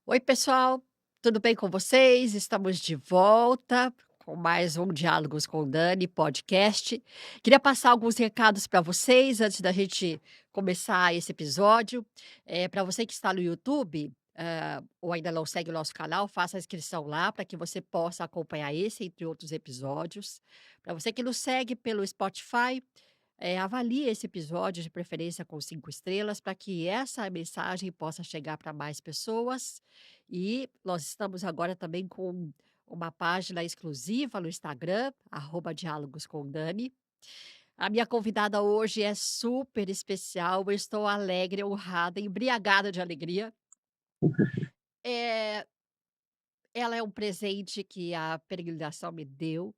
Oi, pessoal, tudo bem com vocês? Estamos de volta com mais um Diálogos com Dani podcast. Queria passar alguns recados para vocês antes da gente começar esse episódio. Para você que está no YouTube, ou ainda não segue o nosso canal, faça a inscrição lá para que você possa acompanhar esse, entre outros episódios. Para você que nos segue pelo Spotify, avalie esse episódio, de preferência com 5 estrelas, para que essa mensagem possa chegar para mais pessoas. E nós estamos agora também com uma página exclusiva no Instagram, @diálogos com Dani. A minha convidada hoje é super especial, eu estou alegre, honrada, embriagada de alegria. Eh, Ela é um presente que a peregrinação me deu,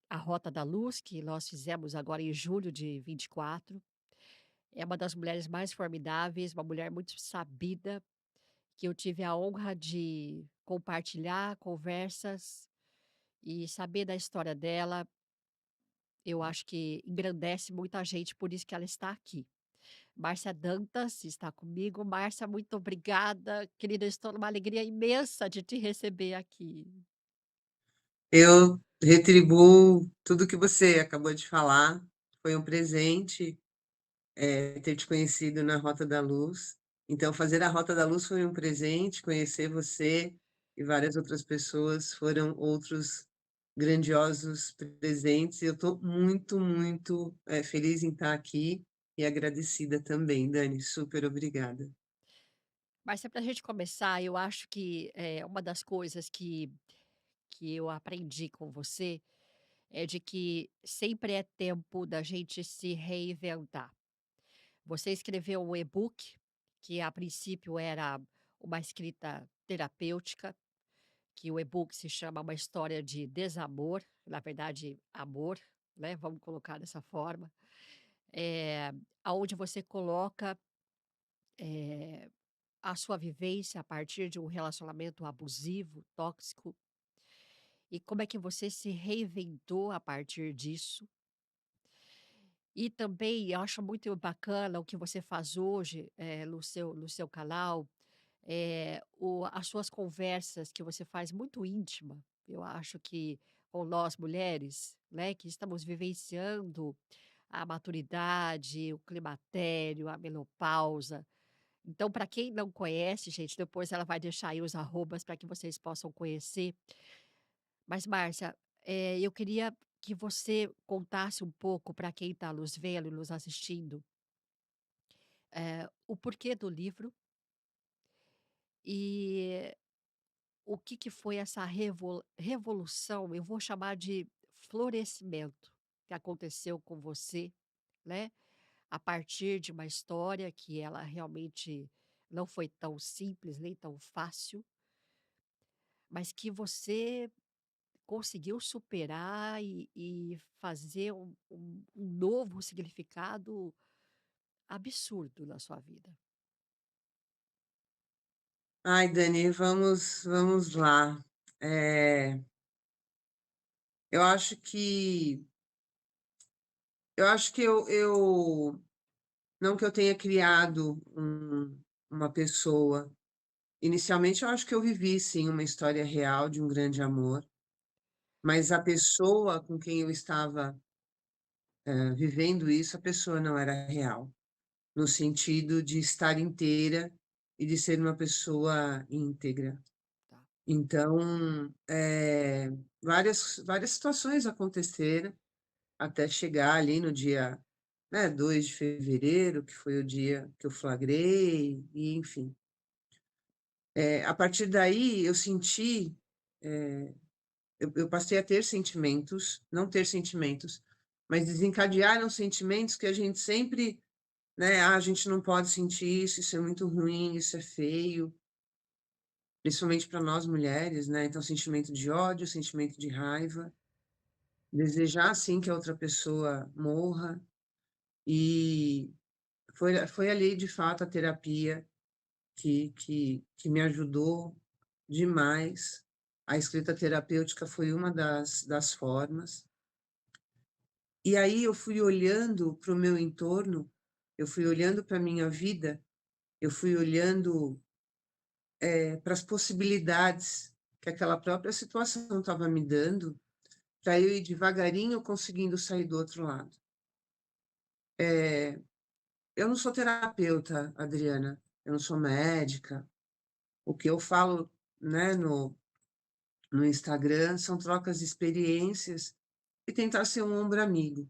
a Rota da Luz, que nós fizemos agora em julho de 24. É uma das mulheres mais formidáveis, uma mulher muito sabida, que eu tive a honra de compartilhar conversas e saber da história dela. Eu acho que engrandece muita gente, por isso que ela está aqui. Márcia Dantas está comigo. Márcia, muito obrigada. Querida, eu estou numa alegria imensa de te receber aqui. Eu retribuo tudo que você acabou de falar. Foi um presente, ter te conhecido na Rota da Luz. Então, fazer a Rota da Luz foi um presente, conhecer você e várias outras pessoas foram outros grandiosos presentes. Eu estou muito, muito, feliz em estar aqui e agradecida também, Dani. Super obrigada. Márcia, para a gente começar, eu acho que uma das coisas que eu aprendi com você é de que sempre é tempo da gente se reinventar. Você escreveu um e-book, que a princípio era uma escrita terapêutica, que o e-book se chama Uma História de Desamor, na verdade, amor, né? Vamos colocar dessa forma, é, aonde você coloca eh, a sua vivência a partir de um relacionamento abusivo, tóxico, e como é que você se reinventou a partir disso. E também eu acho muito bacana o que você faz hoje, no seu canal, as suas conversas que você faz muito íntima. Eu acho que com nós mulheres, né, que estamos vivenciando a maturidade, o climatério, a menopausa. Então, para quem não conhece, gente, depois ela vai deixar aí os arrobas para que vocês possam conhecer. Mas, Márcia, eu queria que você contasse um pouco para quem está nos vendo e nos assistindo, o porquê do livro e o que que foi essa revolução, eu vou chamar de florescimento, que aconteceu com você, né, a partir de uma história que ela realmente não foi tão simples, nem tão fácil, mas que você conseguiu superar e fazer um novo significado absurdo na sua vida. Ai, Dani, vamos lá. Eh, eu acho que eu não que eu tenha criado uma pessoa. Inicialmente, eu acho que eu vivi sim uma história real de um grande amor, mas a pessoa com quem eu estava, vivendo isso, a pessoa não era real, no sentido de estar inteira e de ser uma pessoa íntegra. Tá. Então, várias situações aconteceram até chegar ali no dia, né, 2 de fevereiro, que foi o dia que eu flagrei, e enfim. A partir daí eu senti, eh, eu passei a ter sentimentos, não ter sentimentos, mas desencadearam sentimentos que a gente sempre, né: "Ah, a gente não pode sentir isso, isso é muito ruim, isso é feio", principalmente para nós mulheres, né, então sentimento de ódio, sentimento de raiva, desejar sim que a outra pessoa morra, e foi ali de fato a terapia que me ajudou demais. A escrita terapêutica foi uma das formas. E aí eu fui olhando para o meu entorno, eu fui olhando para a minha vida, eu fui olhando para as possibilidades que aquela própria situação estava me dando, para eu ir devagarinho conseguindo sair do outro lado. Eh, eu não sou terapeuta, Adriana, eu não sou médica. O que eu falo, né, no Instagram são trocas de experiências e tentar ser um ombro amigo.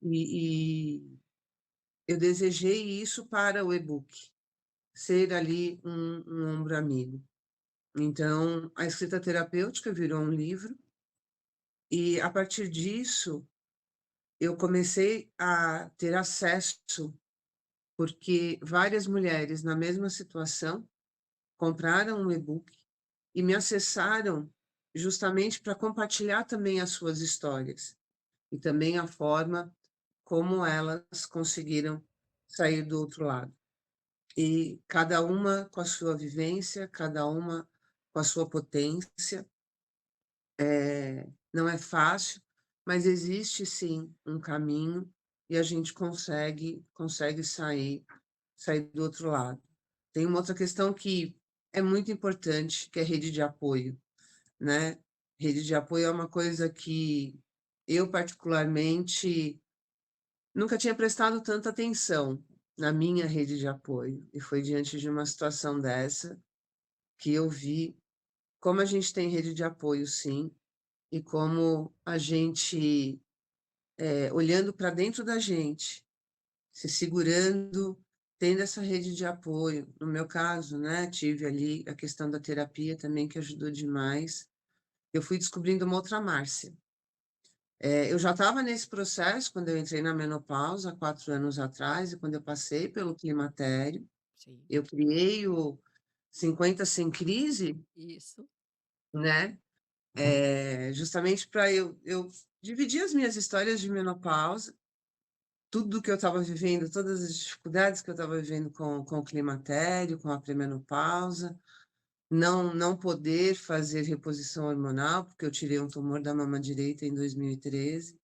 E eu desejei isso para o e-book, ser ali um ombro amigo. Então, a escrita terapêutica virou um livro e, a partir disso, eu comecei a ter acesso, porque várias mulheres na mesma situação compraram um e-book e me acessaram justamente para compartilhar também as suas histórias e também a forma como elas conseguiram sair do outro lado. E cada uma com a sua vivência, cada uma com a sua potência. Não é fácil, mas existe sim um caminho e a gente consegue sair do outro lado. Tem uma outra questão que é muito importante, que é rede de apoio, né. Rede de apoio é uma coisa que eu particularmente nunca tinha prestado tanta atenção na minha rede de apoio, e foi diante de uma situação dessa que eu vi como a gente tem rede de apoio sim, e como a gente, olhando para dentro da gente, se segurando, tendo essa rede de apoio. No meu caso, né, tive ali a questão da terapia também que ajudou demais. Eu fui descobrindo uma outra Márcia. Eu já estava nesse processo quando eu entrei na menopausa, 4 anos atrás, e quando eu passei pelo climatério, Sim, eu criei o 50 Sem Crise, isso. né, justamente para eu dividir as minhas histórias de menopausa, tudo que eu estava vivendo, todas as dificuldades que eu estava vivendo com o climatério, com a pré-menopausa, não poder fazer reposição hormonal, porque eu tirei um tumor da mama direita em 2013.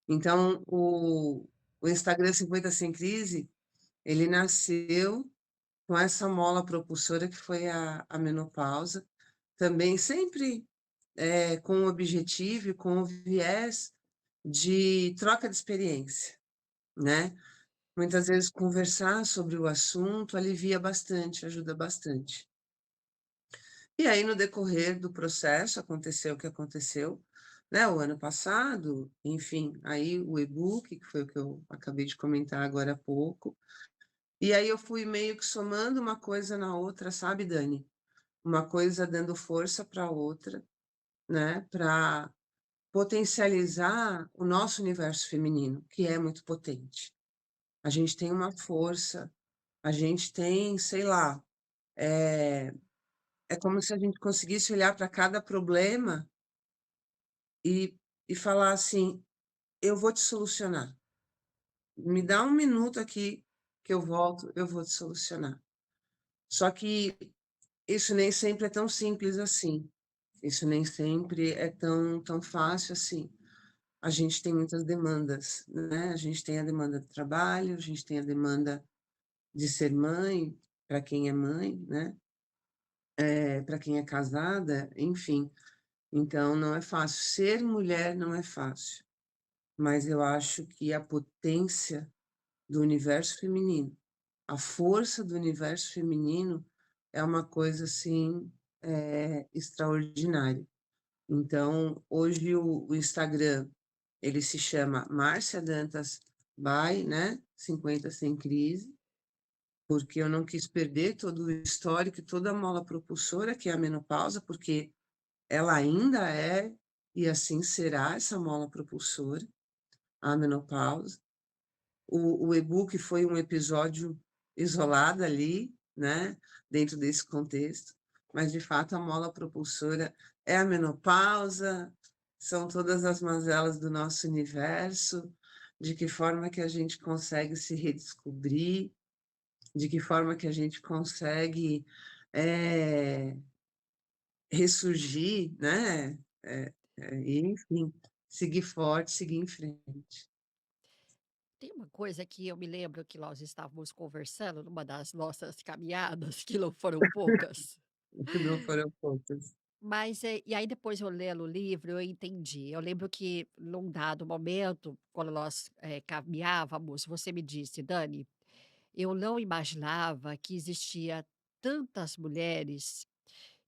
Então o Instagram 50 Sem Crise, ele nasceu com essa mola propulsora que foi a menopausa, também sempre, com o objetivo e com o viés de troca de experiência, né. Muitas vezes conversar sobre o assunto alivia bastante, ajuda bastante. E aí no decorrer do processo aconteceu o que aconteceu, né, o ano passado, enfim, aí o e-book, que foi o que eu acabei de comentar agora há pouco, e aí eu fui meio que somando uma coisa na outra, sabe, Dani? Uma coisa dando força para a outra, né, para potencializar o nosso universo feminino, que é muito potente. A gente tem uma força, a gente tem, sei lá, eh, é como se a gente conseguisse olhar para cada problema e e falar assim: "Eu vou te solucionar. Me dá um minuto aqui que eu volto, eu vou te solucionar". Só que isso nem sempre é tão simples assim, isso nem sempre é tão fácil assim. A gente tem muitas demandas, né, a gente tem a demanda do trabalho, a gente tem a demanda de ser mãe, para quem é mãe, né, para quem é casada, enfim. Então não é fácil. Ser mulher não é fácil, mas eu acho que a potência do universo feminino, a força do universo feminino é uma coisa, assim, extraordinária. Então, hoje o Instagram, ele se chama Márcia Dantas by, né, 50 Sem Crise, porque eu não quis perder todo o histórico e toda a mola propulsora que é a menopausa, porque ela ainda é, e assim será essa mola propulsora, a menopausa. O e-book foi um episódio isolado ali, né, dentro desse contexto, mas de fato a mola propulsora é a menopausa, são todas as mazelas do nosso universo, de que forma que a gente consegue se redescobrir, de que forma que a gente consegue, eh, ressurgir, né, e enfim, seguir forte, seguir em frente. Tem uma coisa que eu me lembro que nós estávamos conversando numa das nossas caminhadas, que não foram poucas, Não foram poucas. mas, e aí depois eu lendo o livro eu entendi. Eu lembro que num dado momento, quando nós, caminhávamos, você me disse: "Dani, eu não imaginava que existia tantas mulheres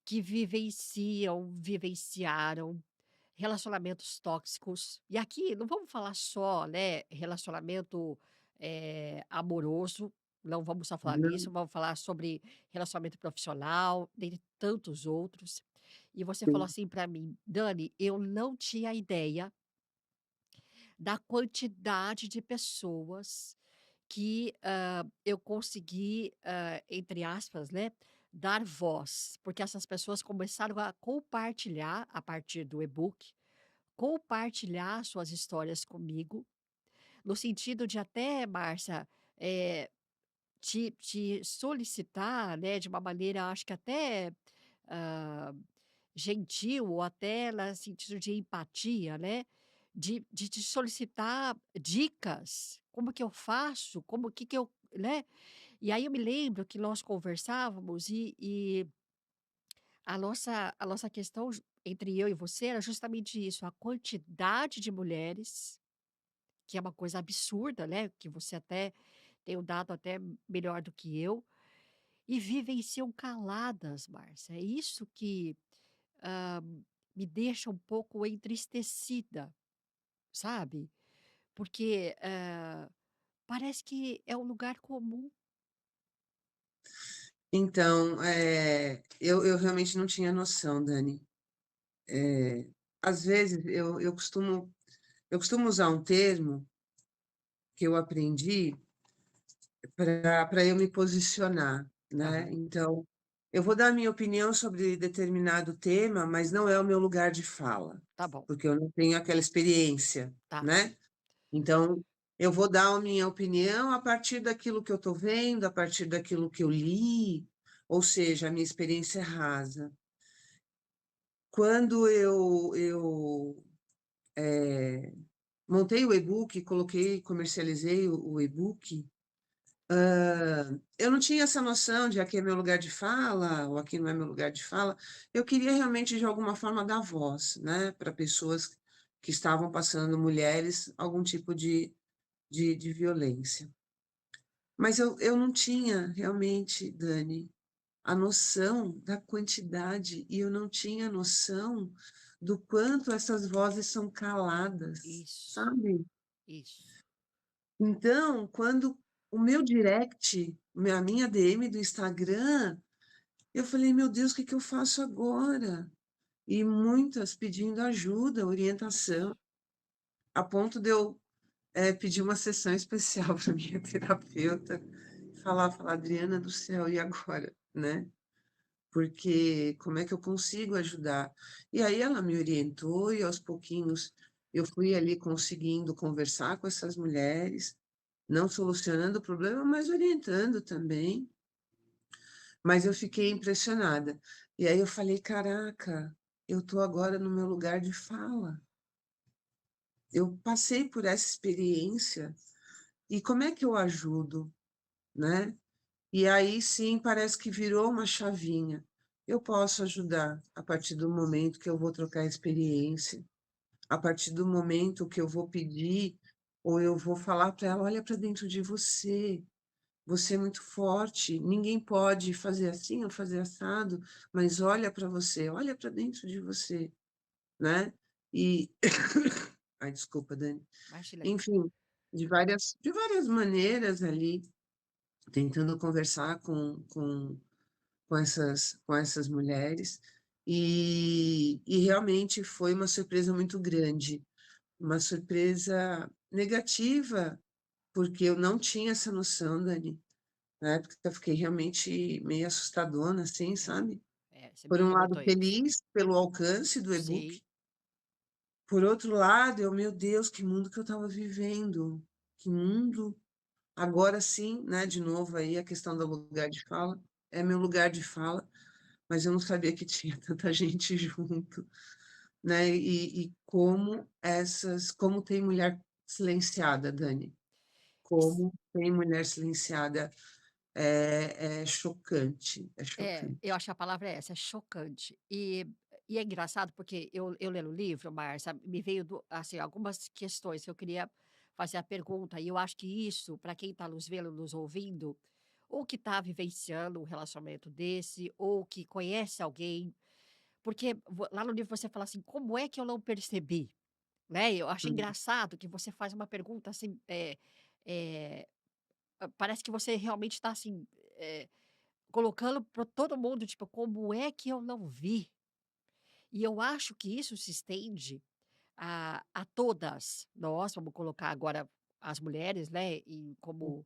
que vivenciaram relacionamentos tóxicos". E aqui não vamos falar só, né, relacionamento, amoroso, não vamos só falar Não, nisso, vamos falar sobre relacionamento profissional, dentre tantos outros. E você falou sim. assim para mim: "Dani, eu não tinha ideia da quantidade de pessoas que, eu consegui, entre aspas, né, dar voz", porque essas pessoas começaram a compartilhar, a partir do e-book, compartilhar suas histórias comigo, no sentido de até, Márcia, eh, te solicitar, né, de uma maneira acho que até, hã, gentil ou até no sentido de empatia, né, de te solicitar dicas, como que eu faço, como que eu, né. E aí eu me lembro que nós conversávamos e a nossa questão entre eu e você era justamente isso, a quantidade de mulheres, que é uma coisa absurda, né, que você até tem um dado até melhor do que eu, e vivenciam caladas, Márcia. É isso que, hã, me deixa um pouco entristecida, sabe. Porque, parece que é um lugar comum. Então, eu realmente não tinha noção, Dani. Às vezes eu costumo usar um termo que eu aprendi para eu me posicionar, né. Aham, Então, eu vou dar a minha opinião sobre determinado tema, mas não é o meu lugar de fala, tá bom, porque eu não tenho aquela experiência, tá. né. Então, eu vou dar a minha opinião a partir daquilo que eu estou vendo, a partir daquilo que eu li, ou seja, a minha experiência é rasa. Quando eu montei o e-book, coloquei comercializei o e-book, eu não tinha essa noção de aqui é meu lugar de fala ou aqui não é meu lugar de fala. Eu queria realmente, de alguma forma, dar voz, né, para pessoas que estavam passando, mulheres, algum tipo de violência. Mas eu não tinha realmente, Dani, a noção da quantidade e eu não tinha noção do quanto essas vozes são caladas, Isso, sabe. isso. Então, quando o meu direct, a minha DM do Instagram, eu falei: "Meu Deus, o que que eu faço agora?" E muitas pedindo ajuda, orientação, a ponto de eu, pedir uma sessão especial para minha terapeuta, falar: "Adriana do céu, e agora?", né. Porque como é que eu consigo ajudar? E aí ela me orientou e aos pouquinhos eu fui ali conseguindo conversar com essas mulheres, não solucionando o problema, mas orientando também. Mas eu fiquei impressionada. E aí eu falei: "Caraca, eu estou agora no meu lugar de fala. Eu passei por essa experiência e como é que eu ajudo?", né. E aí sim, parece que virou uma chavinha. Eu posso ajudar a partir do momento que eu vou trocar experiência, a partir do momento que eu vou pedir ou eu vou falar para ela: "Olha para dentro de você, você é muito forte, ninguém pode fazer assim ou fazer assado, mas olha para você, olha para dentro de você", né. E ai, desculpa, Dani. Imagina. Enfim, de várias maneiras ali, tentando conversar com essas mulheres, e realmente foi uma surpresa muito grande, uma surpresa negativa, porque eu não tinha essa noção, Dani. Na época eu fiquei realmente meio assustadona, assim, É, sabe. você Por me um lado comentou isso. feliz pelo alcance do e-book, Sim, por outro lado eu: "Meu Deus, que mundo que eu estava vivendo, que mundo". Agora sim, né, de novo aí a questão do lugar de fala, é meu lugar de fala, mas eu não sabia que tinha tanta gente junto, né, e como tem mulher silenciada, Dani. como tem mulher silenciada é chocante, é Eu chocante. acho que a palavra é essa, é chocante. E é engraçado porque eu lendo o livro, Márcia, me veio assim, algumas questões que eu queria fazer a pergunta, e eu acho que isso, para quem está nos vendo, nos ouvindo, ou que está vivenciando um relacionamento desse, ou que conhece alguém, porque lá no livro você fala assim, como é que eu não percebi? Né? Eu acho Hum, engraçado que você faz uma pergunta assim, é, parece que você realmente está assim, colocando para todo mundo, tipo, como é que eu não vi? E eu acho que isso se estende a todas nós, vamos colocar agora as mulheres, né, e como,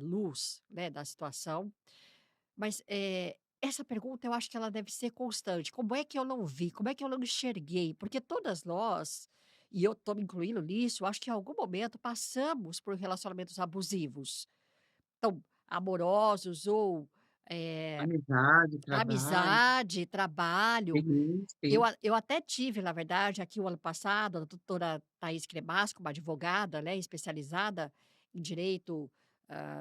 luz, né, da situação, mas, essa pergunta eu acho que ela deve ser constante, como é que eu não vi? Como é que eu não enxerguei? Porque todas nós, e eu estou me incluindo nisso, acho que em algum momento passamos por relacionamentos abusivos, então, amorosos ou, eh amizade, trabalho, amizade, trabalho. sim, Eu sim. a eu até tive, na verdade, aqui o ano passado, a doutora Thaís Cremasco, uma advogada, né, especializada em direito,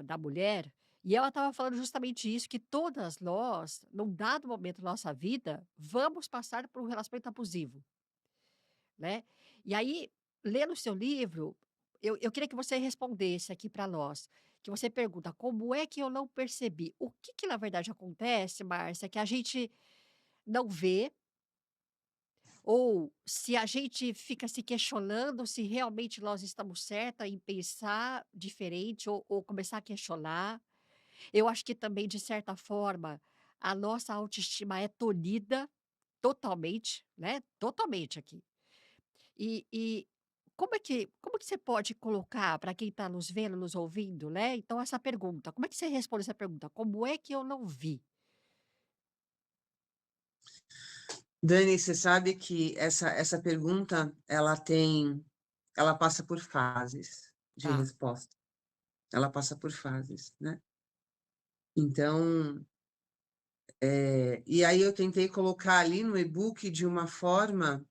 da mulher, e ela estava falando justamente isso, que todas nós, num dado momento da nossa vida, vamos passar por um relacionamento abusivo, né. E aí, lendo o seu livro, eu queria que você respondesse aqui para nós, que você pergunta: "Como é que eu não percebi?". O que que na verdade acontece, Márcia, que a gente não vê, ou se a gente fica se questionando se realmente nós estamos certa em pensar diferente ou começar a questionar. Eu acho que também, de certa forma, a nossa autoestima é tolhida totalmente, né, totalmente aqui. E como é que você pode colocar para quem está nos vendo, nos ouvindo, né, então essa pergunta, como é que você responde essa pergunta: "Como é que eu não vi?". Dani, você sabe que essa pergunta, ela passa por fases de Tá. resposta, ela passa por fases, né. Então, e aí eu tentei colocar ali no e-book de uma forma,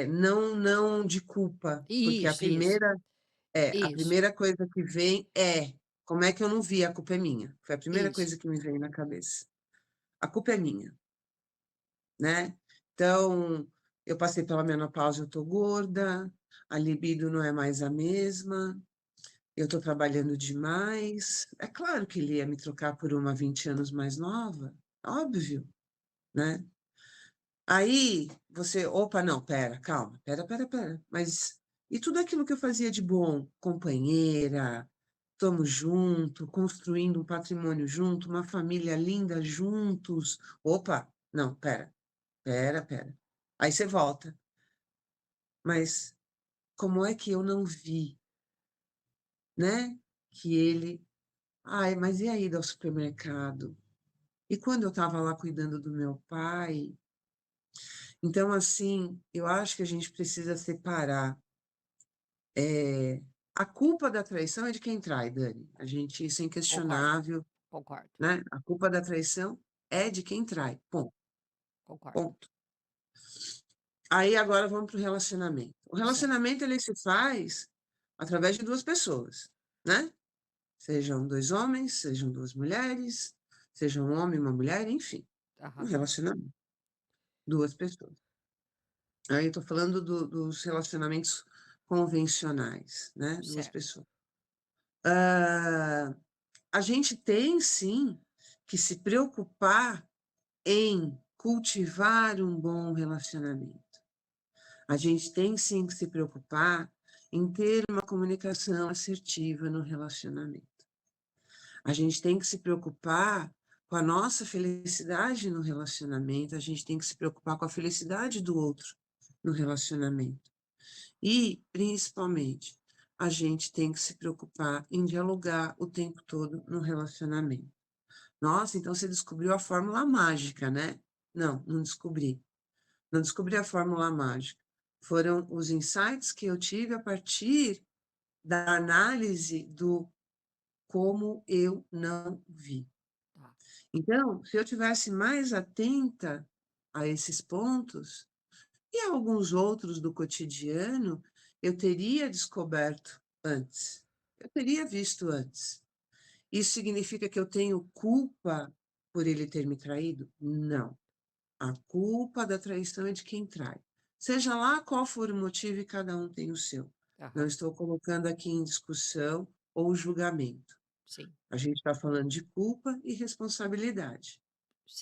não de culpa, porque Isso, isso, a isso, primeira coisa que vem é: "Como é que eu não vi? A culpa é minha". Foi a primeira isso. coisa que me veio na cabeça. A culpa é minha, né. Então, eu passei pela menopausa, eu tô gorda, a libido não é mais a mesma, eu tô trabalhando demais. É claro que ele ia me trocar por uma 20 anos mais nova, óbvio, né. Aí você: "Opa, não, espera, calma, espera, mas e tudo aquilo que eu fazia de bom? Companheira, estamos junto, construindo um patrimônio junto, uma família linda juntos. Opa, não, espera. Aí você volta, mas como é que eu não vi, né, que ele: "Ai, mas e a ida ao supermercado? E quando eu estava lá cuidando do meu pai?". Então, assim, eu acho que a gente precisa separar. A culpa da traição é de quem trai, Dani. A gente isso é Concordo, inquestionável, concordo, né, a culpa da traição é de quem trai, concordo. ponto. Aí agora vamos para o relacionamento. O Certo. relacionamento ele se faz através de 2 pessoas, né, sejam 2 homens, sejam 2 mulheres, seja um homem e uma mulher, enfim, um Aham. relacionamento, 2 pessoas. Aí eu tô falando dos relacionamentos convencionais, né, 2 Certo. pessoas. Hã, a gente tem sim que se preocupar em cultivar um bom relacionamento. A gente tem sim que se preocupar em ter uma comunicação assertiva no relacionamento. A gente tem que se preocupar com a nossa felicidade no relacionamento, a gente tem que se preocupar com a felicidade do outro no relacionamento. E, principalmente, a gente tem que se preocupar em dialogar o tempo todo no relacionamento. Nossa, então você descobriu a fórmula mágica, né? Não, não descobri. Não descobri a fórmula mágica. Foram os insights que eu tive a partir da análise do como eu não vi. Tá. Então, se eu tivesse mais atenta a esses pontos e a alguns outros do cotidiano, eu teria descoberto. antes. Eu teria visto antes. Isso significa que eu tenho culpa por ele ter me traído? Não. A culpa da traição é de quem trai. Seja lá qual for o motivo e cada um tem o seu. Não Aham, estou colocando aqui em discussão ou julgamento. sim, A gente está falando de culpa e responsabilidade,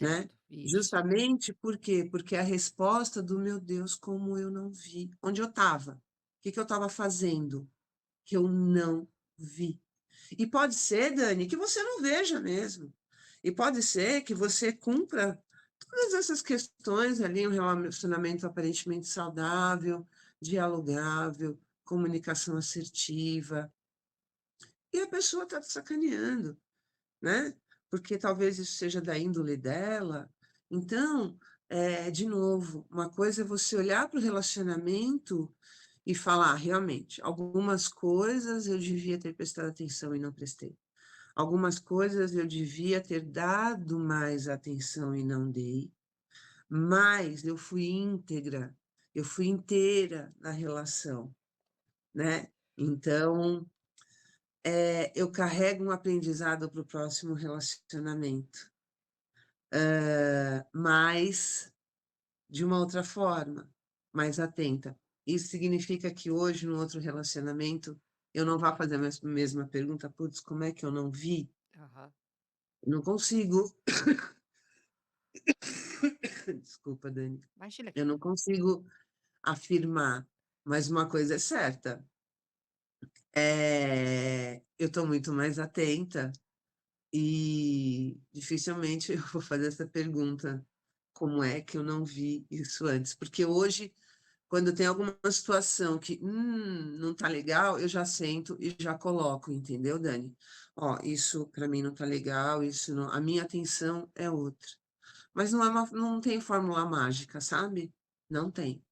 né? certo, isso. Justamente por quê? Porque a resposta do meu Deus, como eu não vi. Onde eu estava? O que que eu estava fazendo? Que eu não vi. E pode ser, Dani, que você não veja mesmo. E pode ser que você cumpra todas essas questões ali, um relacionamento aparentemente saudável, dialogável, comunicação assertiva, e a pessoa está te sacaneando, né? Porque talvez isso seja da índole dela. Então, de novo, uma coisa é você olhar para o relacionamento e falar, realmente, algumas coisas eu devia ter prestado atenção e não prestei. Algumas coisas eu devia ter dado mais atenção e não dei, mas eu fui íntegra, eu fui inteira na relação, né? Então, eu carrego um aprendizado para o próximo relacionamento, mas de uma outra forma, mais atenta. Isso significa que hoje, no outro relacionamento, eu não vá fazer a mesma pergunta, putz, como é que eu não vi? Aham, Não consigo. Desculpa, Dani. imagina Eu que não consigo afirmar, mas uma coisa é certa, eu estou muito mais atenta e dificilmente eu vou fazer essa pergunta, como é que eu não vi isso antes? Porque hoje, quando tem alguma situação que não tá legal, eu já sento e já coloco, entendeu, Dani? Ó, isso para mim não tá legal, isso não, a minha atenção é outra. Mas não tem fórmula mágica, sabe? Não tem.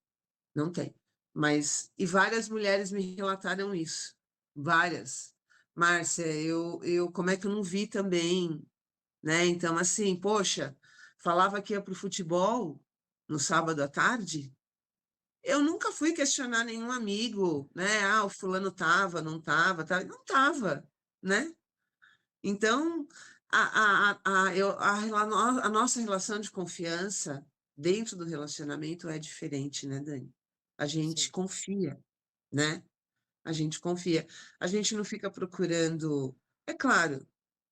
Não tem. Mas, e várias mulheres me relataram isso. Várias. Márcia, como é que eu não vi também, né? Então, assim, poxa, falava que ia para o futebol no sábado à tarde. Eu nunca fui questionar nenhum amigo, né? Ah, o fulano tava, não tava, tá? Não tava, né? Então, a nossa relação de confiança dentro do relacionamento é diferente, né, Dani? A gente sim, confia, né? A gente confia. A gente não fica procurando. É claro,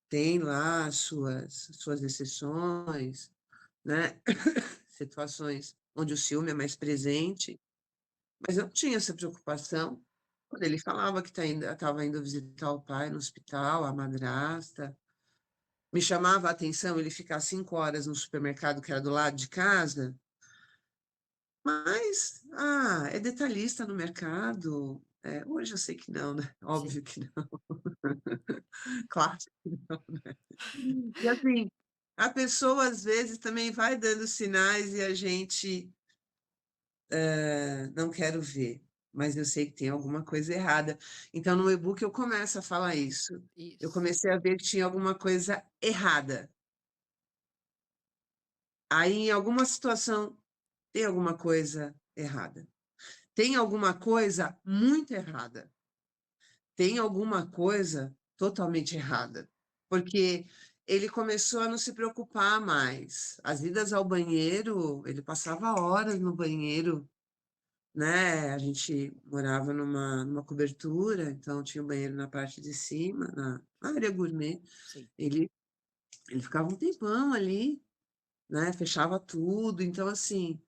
tem lá suas exceções, né? Situações onde o ciúme é mais presente, mas eu não tinha essa preocupação. Quando ele falava que estava indo visitar o pai no hospital, a madrasta, me chamava a atenção ele ficar 5 horas no supermercado que era do lado de casa, mas, é detalhista no mercado. Hoje eu sei que não, né? sim. Óbvio que não, claro que não, né? E assim, a pessoa às vezes também vai dando sinais e a gente não quero ver, mas eu sei que tem alguma coisa errada. Então, no e-book eu começo a falar isso. Eu Isso. comecei a ver que tinha alguma coisa errada. Aí, em alguma situação, tem alguma coisa errada. Tem alguma coisa muito errada. Tem alguma coisa totalmente errada. Porque ele começou a não se preocupar mais. As idas ao banheiro, ele passava horas no banheiro, né? A gente morava numa cobertura, então tinha o banheiro na parte de cima, na área gourmet. Sim. Ele, ele ficava um tempão ali, né? Fechava tudo. Então, assim,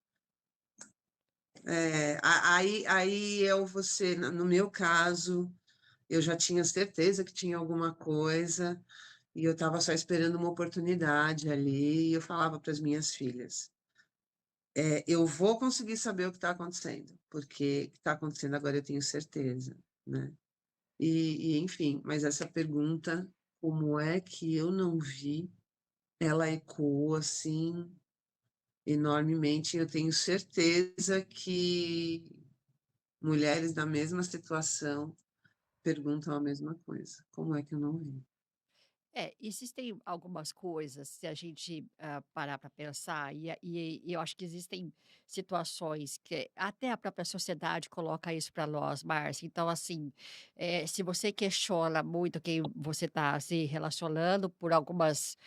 aí no meu caso, eu já tinha certeza que tinha alguma coisa e eu estava só esperando uma oportunidade ali. E eu falava para as minhas filhas: eu vou conseguir saber o que está acontecendo, porque o que está acontecendo agora eu tenho certeza, né? Enfim, mas essa pergunta, como é que eu não vi, ela ecoou assim enormemente. Eu tenho certeza que mulheres na mesma situação perguntam a mesma coisa. Como é que eu não vi? existem algumas coisas, se a gente, parar para pensar, e eu acho que existem situações que até a própria sociedade coloca isso para nós, Márcia. Então, assim, se você questiona muito quem você está se relacionando por algumas,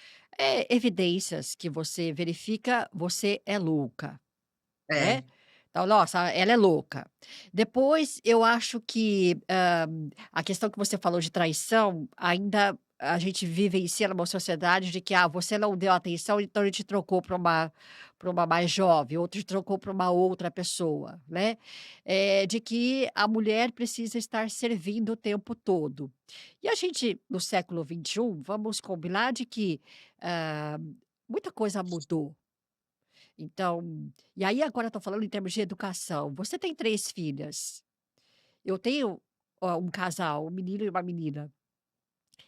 evidências que você verifica, você é louca. Né. É, Então, nossa, ela é louca. Depois eu acho que, a questão que você falou de traição, ainda a gente vivencia numa sociedade de que: "Ah, você não deu atenção, então ele te trocou para uma mais jovem, outro te trocou para uma outra pessoa", né. De que a mulher precisa estar servindo o tempo todo. E a gente, no século XXI, vamos combinar de que, hã, muita coisa mudou. Então, e aí agora eu tô falando em termos de educação. Você tem 3 filhas, eu tenho, um casal, um menino e uma menina,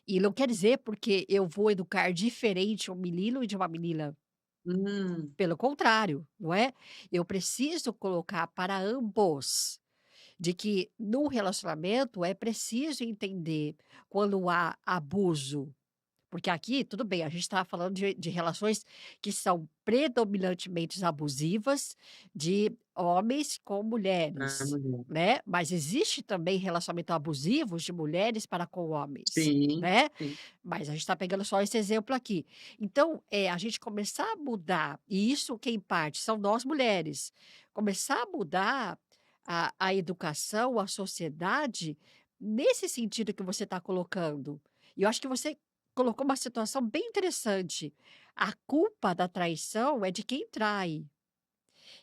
e não quer dizer porque eu vou educar diferente um menino e de uma menina, hum, pelo contrário, não é? Eu preciso colocar para ambos, de que no relacionamento é preciso entender quando há abuso. Porque aqui, tudo bem, a gente está falando de relações que são predominantemente abusivas, de homens com pra mulheres, mulher. né, mas existe também relacionamento abusivos de mulheres para com homens, Sim, né, sim. mas a gente está pegando só esse exemplo aqui. Então, a gente começar a mudar, e isso quem parte são nós mulheres, começar a mudar a educação, a sociedade, nesse sentido que você está colocando. E eu acho que você colocou uma situação bem interessante. A culpa da traição é de quem trai.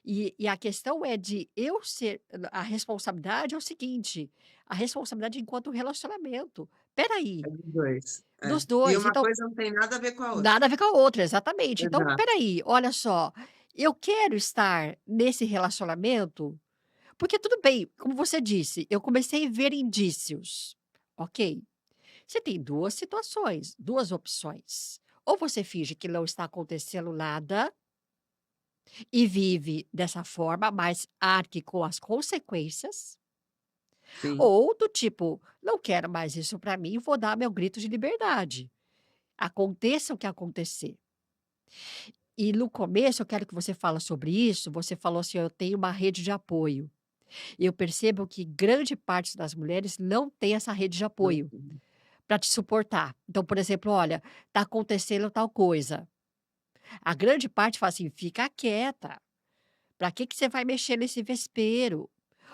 E a questão é de eu ser a responsabilidade é o seguinte, a responsabilidade enquanto relacionamento. Espera É aí, dos 2. dos É. E 2, uma então coisa não tem nada a ver com a outra. nada a ver com a outra, exatamente. Então Exato. espera aí, olha só, eu quero estar nesse relacionamento, porque tudo bem, como você disse, eu comecei a ver indícios, ok. Você tem 2 situações, 2 opções. Ou você finge que não está acontecendo nada e vive dessa forma, mas arque com as consequências, Sim. ou do tipo: "Não quero mais isso para mim, vou dar meu grito de liberdade, aconteça o que acontecer". E no começo eu quero que você fala sobre isso, você falou assim: "Eu tenho uma rede de apoio". Eu percebo que grande parte das mulheres não tem essa rede de Não apoio para te suportar. Então, por exemplo: "Olha, está acontecendo tal coisa". A grande parte fala assim: "Fica quieta, pra que que você vai mexer nesse vespeiro?"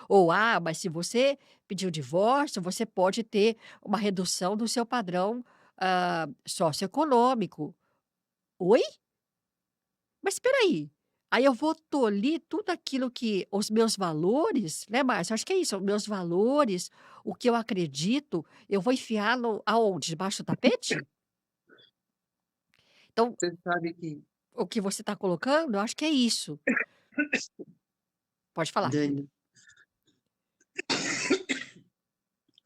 Ou: "Ah, mas se você pedir o divórcio, você pode ter uma redução do seu padrão, socioeconômico". "Oi? Mas espera aí". Aí eu vou tolir tudo aquilo que os meus valores, né, Márcia, acho que é isso, os meus valores, o que eu acredito, eu vou enfiar no aonde? Debaixo do tapete? Então, Você sabe que o que você está colocando, eu acho que é isso. Pode falar, querida. Dani,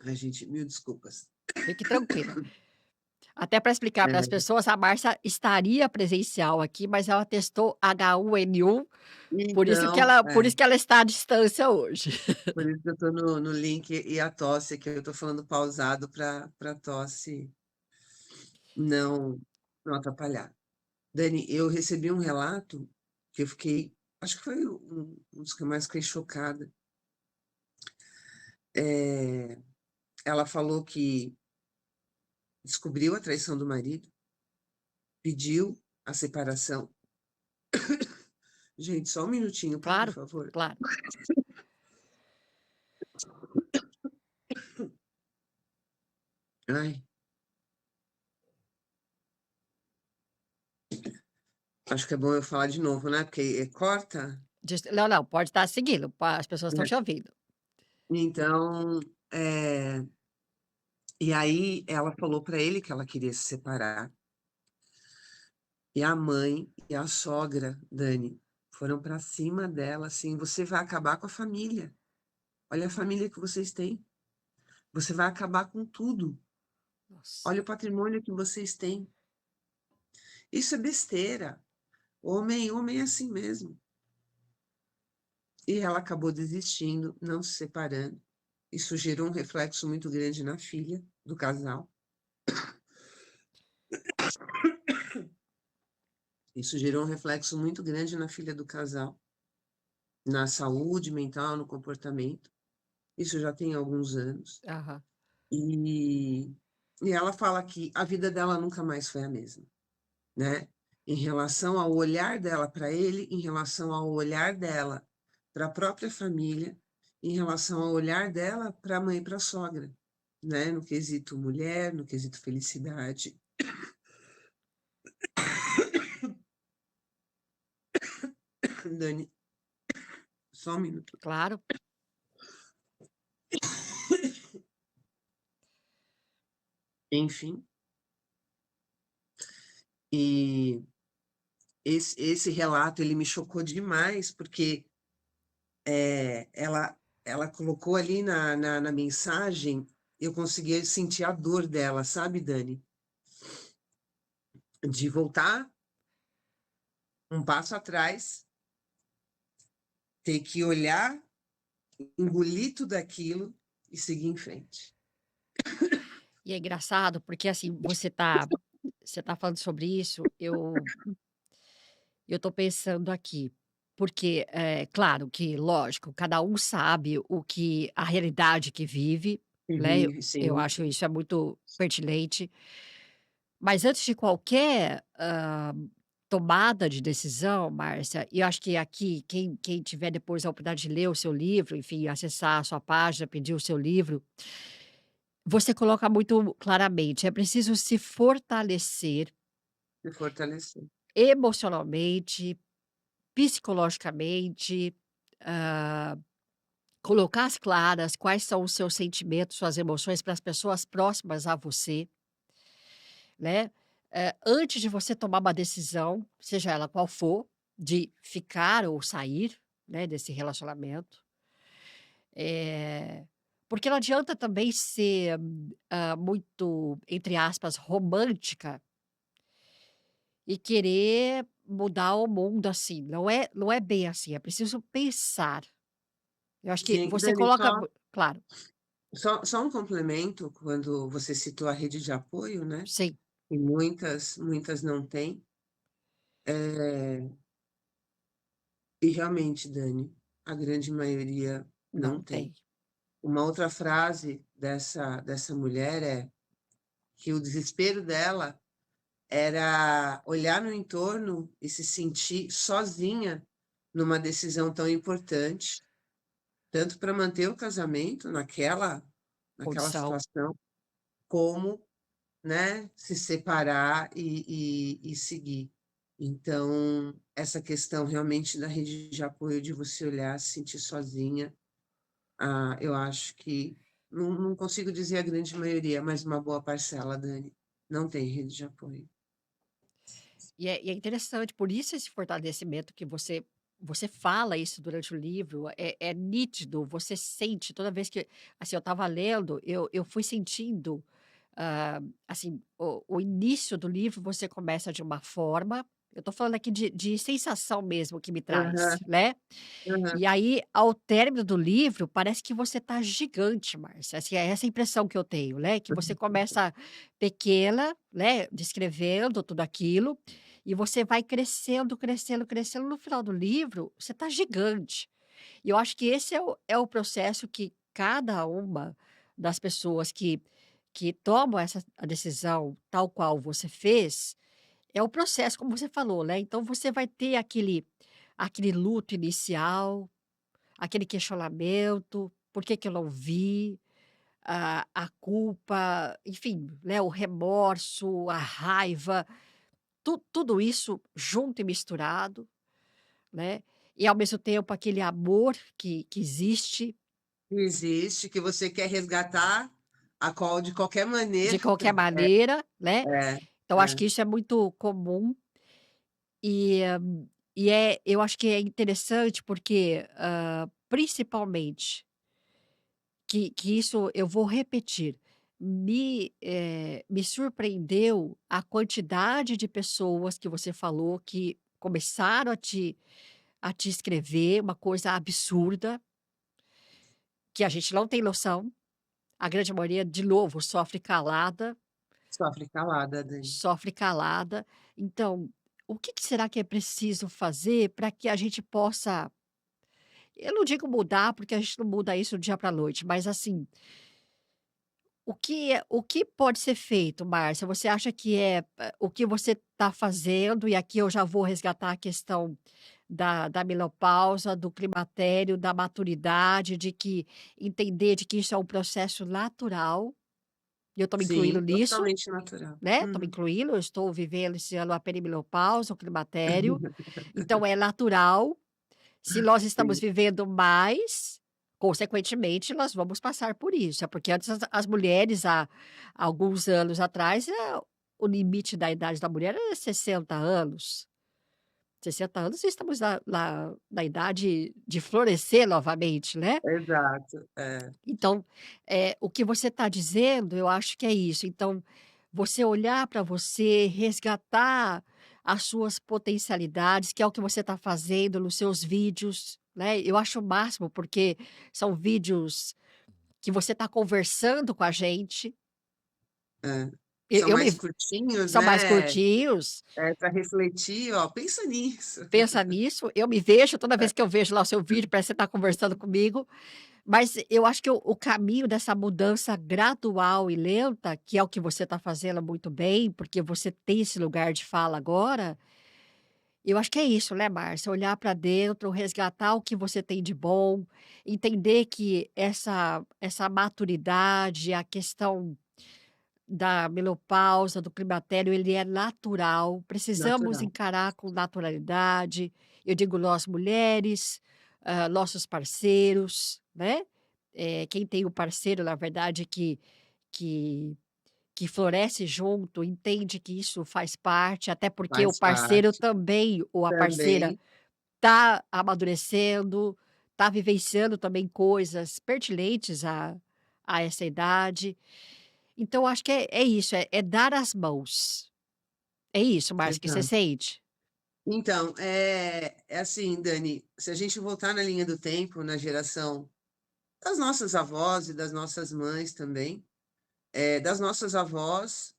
ai gente, mil desculpas. Fique tranquila. Até para explicar para as É, pessoas, a Márcia estaria presencial aqui, mas ela testou H1N1, então, por isso que ela está à distância hoje. por isso que eu tô no link e a tosse que eu tô falando pausado para tosse não não atrapalhar. Dani, eu recebi um relato que eu fiquei acho que foi um dos que eu mais fiquei chocada. Eh, ela falou que descobriu a traição do marido, pediu a separação. Gente, só um minutinho, tá, por Claro, favor? claro. Ai, acho que é bom eu falar de novo, né, porque, corta? Não, não, pode estar seguindo, as pessoas estão É. te ouvindo. Então, e aí ela falou pra ele que ela queria se separar, e a mãe e a sogra, Dani, foram pra cima dela, assim: "Você vai acabar com a família. Olha a família que vocês têm. Você vai acabar com tudo. Nossa. Olha o patrimônio que vocês têm". Isso é besteira. Homem é assim mesmo. E ela acabou desistindo, não se separando. Isso gerou um reflexo muito grande na filha do casal. Isso gerou um reflexo muito grande na filha do casal, na saúde mental, no comportamento. Isso já tem alguns anos. Aham. E e ela fala que a vida dela nunca mais foi a mesma, né, em relação ao olhar dela para ele, em relação ao olhar dela para a própria família, em relação ao olhar dela para a mãe e para a sogra, né, no quesito mulher, no quesito felicidade. Dani, só um minuto. Claro. Enfim, e esse relato ele me chocou demais, porque, ela colocou ali na mensagem, eu conseguia sentir a dor dela, sabe, Dani? De voltar um passo atrás, ter que olhar, engolir tudo aquilo e seguir em frente. E é engraçado porque, assim, você tá falando sobre isso, eu tô pensando aqui, porque, claro que, lógico, cada um sabe o que a realidade que vive, E né, eu vive, eu sim, acho isso é muito pertinente, mas antes de qualquer, tomada de decisão, Márcia, e eu acho que aqui quem tiver depois a oportunidade de ler o seu livro, enfim, acessar a sua página, pedir o seu livro, você coloca muito claramente, é preciso se fortalecer se fortalecer. emocionalmente, psicologicamente, hã, colocar às claras quais são os seus sentimentos, suas emoções para as pessoas próximas a você, né. Antes de você tomar uma decisão, seja ela qual for, de ficar ou sair, né, desse relacionamento. Porque não adianta também ser, muito, entre aspas, "romântica" e querer mudar o mundo assim, não é bem assim, é preciso pensar. Eu acho que Sim, você Dani, coloca claro, só um complemento, quando você citou a rede de apoio, né, sim, e muitas não têm, eh, e realmente, Dani, a grande maioria não não tem. tem. Uma outra frase dessa mulher é que o desespero dela era olhar no entorno e se sentir sozinha numa decisão tão importante, tanto para manter o casamento naquela Condição. situação, como, né, se separar e seguir. Então, essa questão realmente da rede de apoio, de você olhar, se sentir sozinha, eu acho que não consigo dizer a grande maioria, mas uma boa parcela, Dani, não tem rede de apoio. E é interessante, por isso esse fortalecimento que você fala isso durante o livro, é nítido, você sente toda vez que assim, eu estava lendo, eu fui sentindo, assim, o início do livro você começa de uma forma, eu estou falando aqui de sensação mesmo que me traz, Aham, né. aham. E aí, ao término do livro, parece que você tá gigante, Márcia, assim, é essa impressão que eu tenho, né, que você começa pequena, né, descrevendo tudo aquilo, e você vai crescendo, crescendo, crescendo, no final do livro, você tá gigante. E eu acho que esse é o processo que cada uma das pessoas que tomam essa a decisão tal qual você fez, é o processo, como você falou, né, então você vai ter aquele luto inicial, aquele questionamento, por que que eu não vi, a culpa, enfim, né, o remorso, a raiva, tudo isso junto e misturado, né, e ao mesmo tempo aquele amor que existe, Existe, que você quer resgatar de qualquer de maneira. qualquer maneira, né. É, Então acho é. que isso é muito comum e eu acho que é interessante porque, principalmente que isso eu vou repetir, me surpreendeu a quantidade de pessoas que você falou que começaram a te escrever uma coisa absurda, que a gente não tem noção, a grande maioria, de novo, sofre calada, Sofre calada, Dani. sofre calada. Então, o que que será que é preciso fazer para que a gente possa, eu não digo mudar, porque a gente não muda isso do dia para a noite, mas assim, o que pode ser feito, Márcia? Você acha que o que você está fazendo, e aqui eu já vou resgatar a questão da menopausa, do climatério, da maturidade, de que entender de que isso é um processo natural, e eu estou me incluindo Sim, nisso, totalmente natural. né, estou me Uhum. incluindo, eu estou vivendo esse ano a perimenopausa, o climatério, então é natural. Se nós estamos Sim, vivendo mais, consequentemente, nós vamos passar por isso. É porque antes as mulheres, há alguns anos atrás, o limite da idade da mulher era 60 anos. 60 anos e estamos na idade de florescer novamente, né. exato, é, Então, o que você está dizendo, eu acho que é isso. Então, você olhar para você, resgatar as suas potencialidades, que é o que você está fazendo nos seus vídeos, né. Eu acho o máximo, porque são vídeos que você está conversando com a gente. é. Eu São eu mais me curtinhos, São mais né, curtinhos. pra refletir, ó, pensa nisso. Pensa nisso, eu me vejo, toda vez que eu vejo lá o seu vídeo, parece que você está conversando comigo. Mas eu acho que o caminho dessa mudança gradual e lenta, que é o que você está fazendo muito bem, porque você tem esse lugar de fala agora, eu acho que é isso, né, Márcia? Olhar para dentro, resgatar o que você tem de bom, entender que essa maturidade, a questão da menopausa, do climatério, ele é natural, precisamos Natural, encarar com naturalidade. Eu digo nós mulheres, nossos parceiros, né, quem tem o parceiro, na verdade, que que floresce junto, entende que isso faz parte, até porque o faz parceiro parte. também, ou a parceira, Também, está amadurecendo, está vivenciando também coisas pertinentes a essa idade. Então acho que é isso, é dar as mãos. É isso, Márcia, que você exato. sente? Então, é assim, Dani, se a gente voltar na linha do tempo, na geração das nossas avós e das nossas mães também, das nossas avós,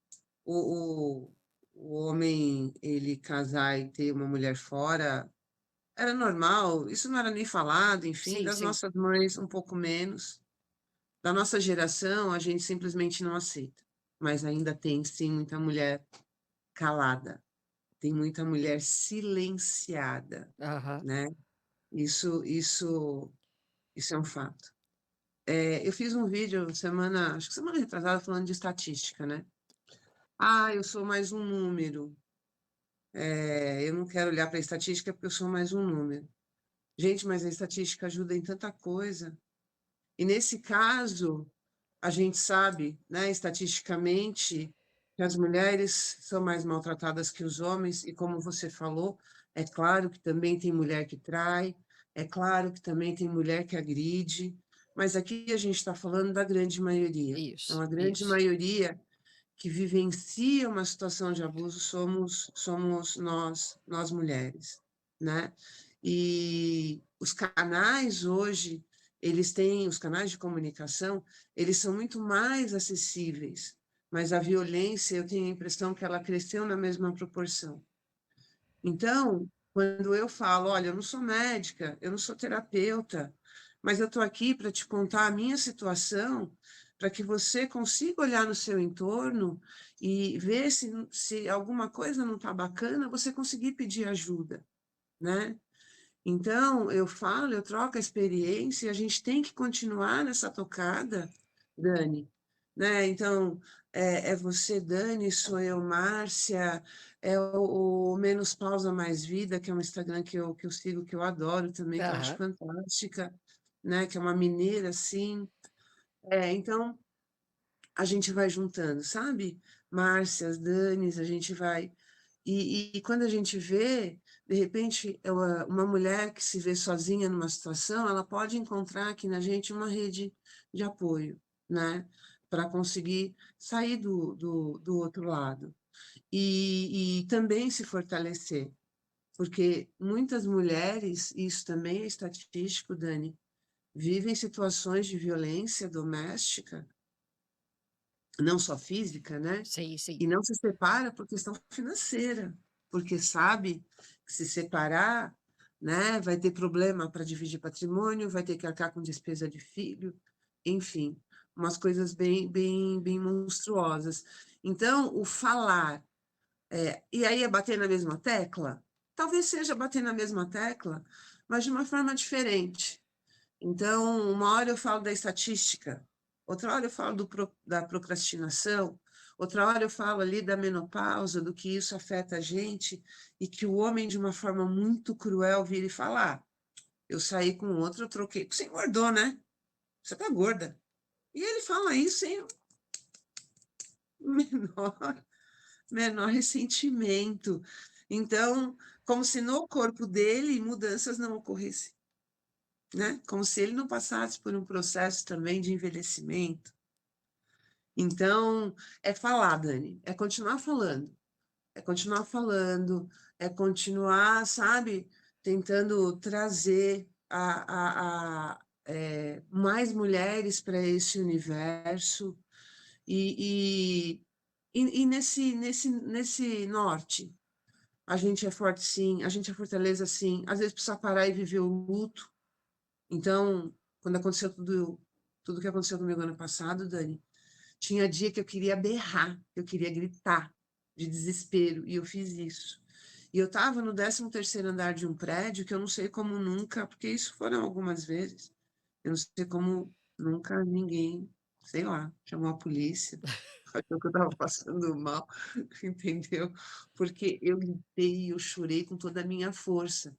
o o o homem, ele casar e ter uma mulher fora era normal, isso não era nem falado, enfim, Sim, das sim. nossas mães um pouco menos. Da nossa geração, a gente simplesmente não aceita, mas ainda tem sim muita mulher calada, tem muita mulher silenciada, Aham. né. Isso isso é um fato. Eu fiz um vídeo semana acho que semana retrasada falando de estatística, né. "Ah, eu sou mais um número, eu não quero olhar para a estatística porque eu sou mais um número". Gente, mas a estatística ajuda em tanta coisa. E nesse caso, a gente sabe, né, estatisticamente, que as mulheres são mais maltratadas que os homens e como você falou, é claro que também tem mulher que trai, é claro que também tem mulher que agride, mas aqui a gente está falando da grande maioria. Então Isso, a grande isso. maioria que vivencia uma situação de abuso somos nós mulheres, né. E os canais hoje, eles têm os canais de comunicação, eles são muito mais acessíveis, mas a violência, eu tenho a impressão que ela cresceu na mesma proporção. Então, quando eu falo: "Olha, eu não sou médica, eu não sou terapeuta, mas eu estou aqui para te contar a minha situação, para que você consiga olhar no seu entorno e ver se alguma coisa não está bacana, você conseguir pedir ajuda", né. Então, eu falo, eu troco a experiência e a gente tem que continuar nessa tocada, Dani, né. Então, é você, Dani, sou eu, Márcia, é o Menos Pausa Mais Vida, que é um Instagram que eu sigo, que eu adoro também, que eu acho Aham. fantástica, né, que é uma mineira, assim. Então a gente vai juntando, sabe? Márcias, Danis, a gente vai. E quando a gente vê, de repente, uma mulher que se vê sozinha numa situação, ela pode encontrar aqui na gente uma rede de apoio, né? Para conseguir sair do outro lado. E também se fortalecer, porque muitas mulheres, e isso também é estatístico, Dani, vivem situações de violência doméstica não só física, né, Sim, sim. e não se separa por questão financeira. porque sabe que se separar, né, vai ter problema para dividir patrimônio, vai ter que arcar com despesa de filho, enfim, umas coisas bem monstruosas. Então, o falar, e aí é bater na mesma tecla? Talvez seja bater na mesma tecla, mas de uma forma diferente. Então, uma hora eu falo da estatística, outra hora eu falo da procrastinação, outra hora eu falo ali da menopausa, do que isso afeta a gente, e que o homem, de uma forma muito cruel, vira e fala: "Ah, eu saí com outro, eu troquei. Você engordou, né? Você tá gorda." E ele fala isso sem o menor, menor ressentimento. Então, como se no corpo dele mudanças não ocorressem, né? Como se ele não passasse por um processo também de envelhecimento. Então, é falar, Dani, é continuar falando, é continuar, sabe, tentando trazer mais mulheres para esse universo e, e nesse norte. A gente é forte, sim, a gente é fortaleza, sim. Às vezes precisa parar e viver o luto. Então, quando aconteceu tudo que aconteceu comigo ano passado, Dani, tinha dia que eu queria berrar, que eu queria gritar de desespero, e eu fiz isso. E eu estava no 13º andar de um prédio que eu não sei como nunca, porque isso foram algumas vezes, eu não sei como nunca ninguém, sei lá, chamou a polícia, achou que eu estava passando mal, entendeu? Porque eu gritei, eu chorei com toda a minha força,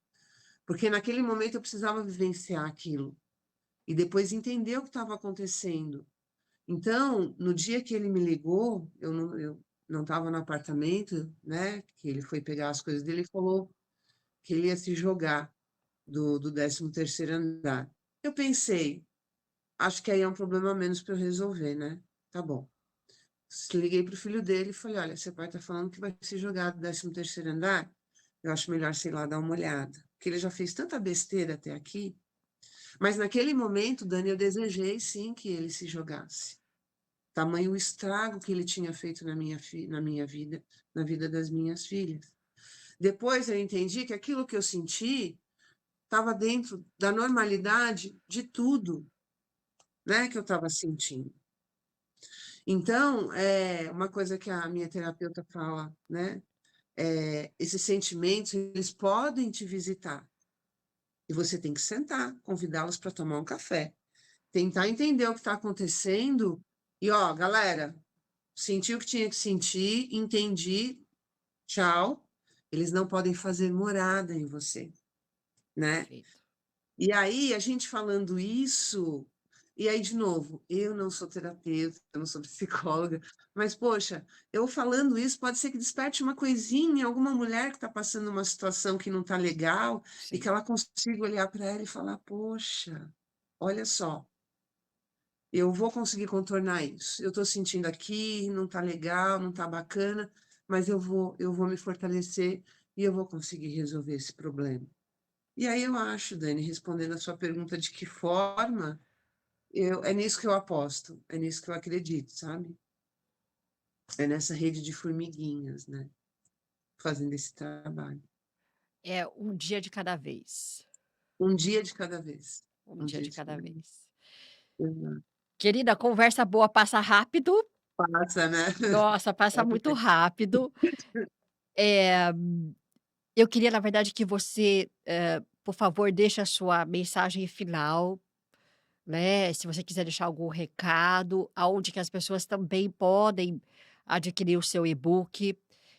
porque naquele momento eu precisava vivenciar aquilo e depois entender o que estava acontecendo. Então, no dia que ele me ligou, eu não estava no apartamento, né, que ele foi pegar as coisas dele e falou que ele ia se jogar do 13º andar. Eu pensei: "Acho que aí é um problema a menos para eu resolver, né, tá bom." Liguei para o filho dele e falei: "Olha, seu pai está falando que vai se jogar do 13º andar, eu acho melhor, sei lá, dar uma olhada, porque ele já fez tanta besteira até aqui." Mas naquele momento, Dani, eu desejei sim que ele se jogasse. Tamanho o estrago que ele tinha feito na minha vida, na vida das minhas filhas. Depois eu entendi que aquilo que eu senti estava dentro da normalidade de tudo, né, que eu estava sentindo. Então, uma coisa que a minha terapeuta fala, né, esses sentimentos, eles podem te visitar, e você tem que sentar, convidá-los para tomar um café, tentar entender o que está acontecendo e, ó, galera, senti o que tinha que sentir, entendi, tchau. Eles não podem fazer morada em você, né. Perfeito. E aí, a gente falando isso, e aí de novo, eu não sou terapeuta, eu não sou psicóloga, mas poxa, eu falando isso pode ser que desperte uma coisinha em alguma mulher que está passando uma situação que não está legal, e que Sim. ela consiga olhar para ela e falar: "Poxa, olha só, eu vou conseguir contornar isso. Eu estou sentindo aqui, não está legal, não está bacana, mas eu vou me fortalecer e eu vou conseguir resolver esse problema." E aí eu acho, Dani, respondendo a sua pergunta de que forma, é nisso que eu aposto, é nisso que eu acredito, sabe? É nessa rede de formiguinhas, né? Fazendo esse trabalho. É um dia de cada vez, Um dia de cada vez. um Um dia dia de de cada cada vez. vez. Exato. Querida, conversa boa passa rápido. Passa, né? Nossa, passa muito rápido. Eh, eu queria, na verdade, que você, por favor, deixe a sua mensagem final, né, se você quiser deixar algum recado, aonde que as pessoas também podem adquirir o seu e-book.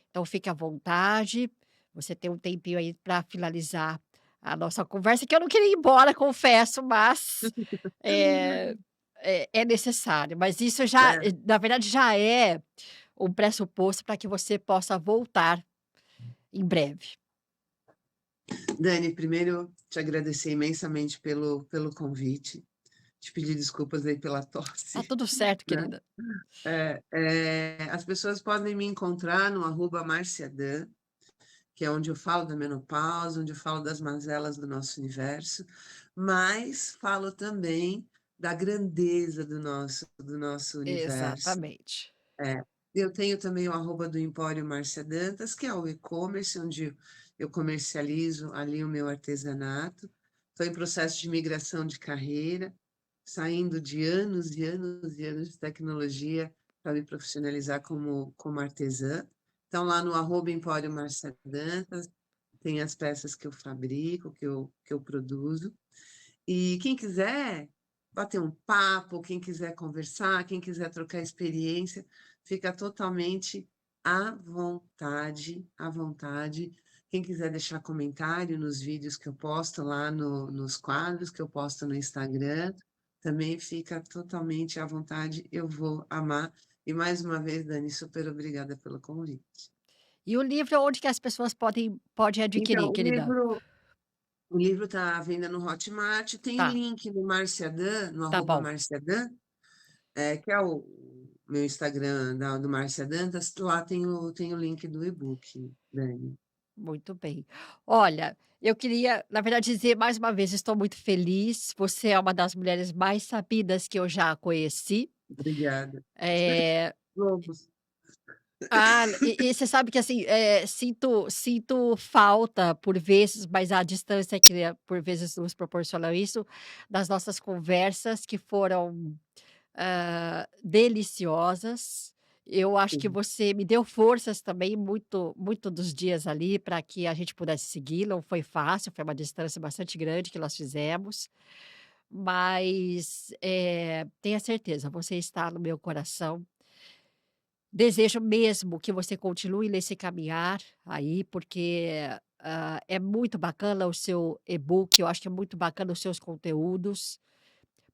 Então fique à vontade, você tem um tempinho aí para finalizar a nossa conversa, que eu não queria ir embora, confesso, mas, eh, é necessário. Mas isso já, É. na verdade, já é um pressuposto para que você possa voltar em breve. Dani, primeiro te agradecer imensamente pelo convite, te pedir desculpas aí pela Tá tosse, tudo certo, né? querida. As pessoas podem me encontrar no @marciadan, que é onde eu falo da menopausa, onde eu falo das mazelas do nosso universo, mas falo também da grandeza do nosso universo. Exatamente. Eu tenho também o arroba do Empório Márcia Dantas, que é o e-commerce, onde eu comercializo ali o meu artesanato. Estou em processo de migração de carreira, saindo de anos e anos e anos de tecnologia para me profissionalizar como artesã. Então, lá no arroba Empório Márcia Dantas, tem as peças que eu fabrico, que eu produzo. E quem quiser bater um papo, quem quiser conversar, quem quiser trocar experiência, fica totalmente à vontade, à vontade. Quem quiser deixar comentário nos vídeos que eu posto lá nos quadros que eu posto no Instagram, também fica totalmente à vontade. Eu vou amar. E mais uma vez, Dani, super obrigada pelo convite. E o livro onde que as pessoas podem Então, adquirir, querida? o livro está à venda no Hotmart, tem o Tá, link no Marciadan, no tá arroba bom. Marciadan, que é o meu Instagram do Márcia Dantas, lá tem o link do e-book, Dani. Muito bem. Olha, eu queria, na verdade, dizer mais uma vez, estou muito feliz. Você é uma das mulheres mais sabidas que eu já conheci. Obrigada. Eh, Vamos. e você sabe que, assim, sinto falta por vezes, mas a distância que por vezes nos proporcionam isso, das nossas conversas que foram deliciosas. Eu acho que Sim, você me deu forças também muito dos dias ali para que a gente pudesse seguir, não foi fácil, foi uma distância bastante grande que nós fizemos, mas, tenha certeza, você está no meu coração. Desejo mesmo que você continue nesse caminhar aí, porque, é muito bacana o seu e-book, eu acho que é muito bacana os seus conteúdos.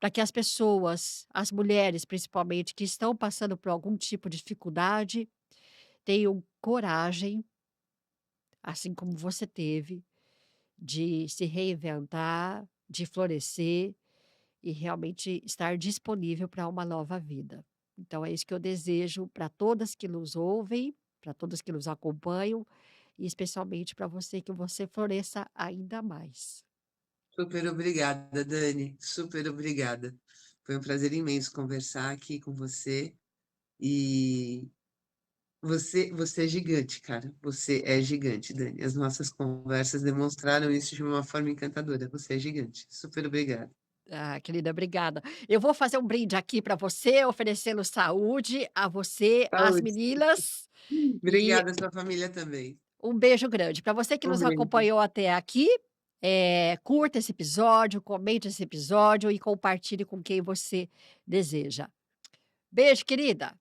Para que as pessoas, as mulheres principalmente, que estão passando por algum tipo de dificuldade, tenham coragem, assim como você teve, de se reinventar, de florescer e realmente estar disponível para uma nova vida. Então é isso que eu desejo para todas que nos ouvem, para todas que nos acompanham e especialmente para você, que você floresça ainda mais. super obrigada, Dani, super obrigada. Foi um prazer imenso conversar aqui com você e você é gigante, cara. Você é gigante, Dani. As nossas conversas demonstraram isso de uma forma encantadora. Você é gigante. Super obrigada. Ah, querida, obrigada. Eu vou fazer um brinde aqui para você, oferecendo saúde a você, às Saúde. meninas, e Obrigada, sua família também. um beijo grande. Para você que Um nos beijo. acompanhou até aqui, curta esse episódio, comente esse episódio e compartilhe com quem você deseja. Beijo, querida.